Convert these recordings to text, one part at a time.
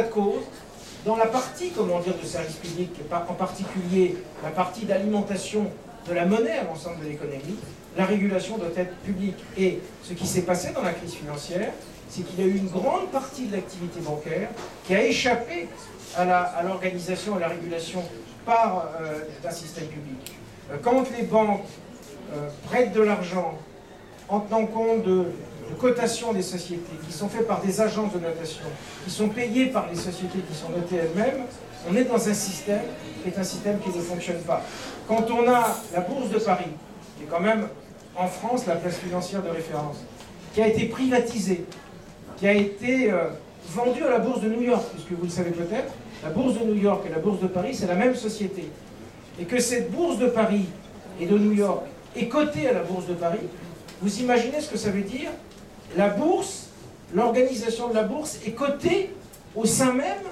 état de cause, dans la partie, comment dire, de service public, en particulier la partie d'alimentation de la monnaie à l'ensemble de l'économie, la régulation doit être publique. Et ce qui s'est passé dans la crise financière, c'est qu'il y a eu une grande partie de l'activité bancaire qui a échappé à l'organisation et à la régulation par d'un système public. Quand les banques prêtent de l'argent en tenant compte de cotations des sociétés, qui sont faites par des agences de notation, qui sont payées par les sociétés qui sont notées elles-mêmes, on est dans un système qui est un système qui ne fonctionne pas. Quand on a la Bourse de Paris, qui est quand même en France la place financière de référence, qui a été privatisée, qui a été vendue à la Bourse de New York, puisque vous le savez peut-être, la Bourse de New York et la Bourse de Paris, c'est la même société. Et que cette Bourse de Paris et de New York est cotée à la Bourse de Paris, vous imaginez ce que ça veut dire? La bourse, l'organisation de la bourse est cotée au sein même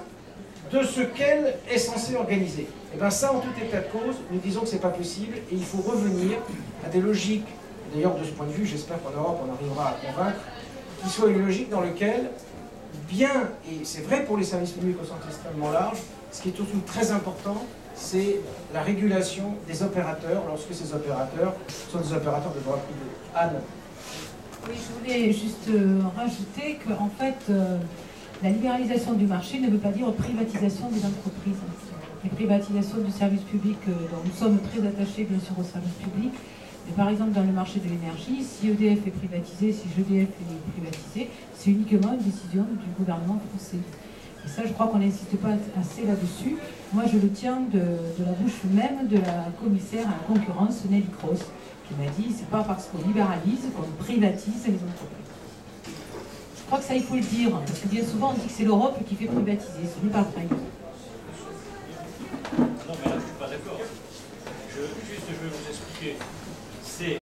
de ce qu'elle est censée organiser. Et bien ça, en tout état de cause, nous disons que ce n'est pas possible et il faut revenir à des logiques, d'ailleurs de ce point de vue, j'espère qu'en Europe on arrivera à convaincre, qui soit une logique dans laquelle, bien, et c'est vrai pour les services publics au sens extrêmement large, ce qui est surtout très important, c'est la régulation des opérateurs, lorsque ces opérateurs sont des opérateurs de droit privé. Anne. Oui, je voulais juste rajouter que, en fait, la libéralisation du marché ne veut pas dire privatisation des entreprises. Les privatisations du service public, dont nous sommes très attachés, bien sûr, au service public. Mais par exemple, dans le marché de l'énergie, si EDF est privatisé, si GDF est privatisé, c'est uniquement une décision du gouvernement français. Et ça, je crois qu'on n'insiste pas assez là-dessus. Moi, je le tiens de la bouche même de la commissaire à la concurrence, Nelly Kroes, qui m'a dit, c'est pas parce qu'on libéralise qu'on privatise les entreprises. Je crois que ça, il faut le dire, parce que bien souvent, on dit que c'est l'Europe qui fait privatiser. Ce n'est pas vrai. Non, mais là, je ne suis pas d'accord. Je vais vous expliquer.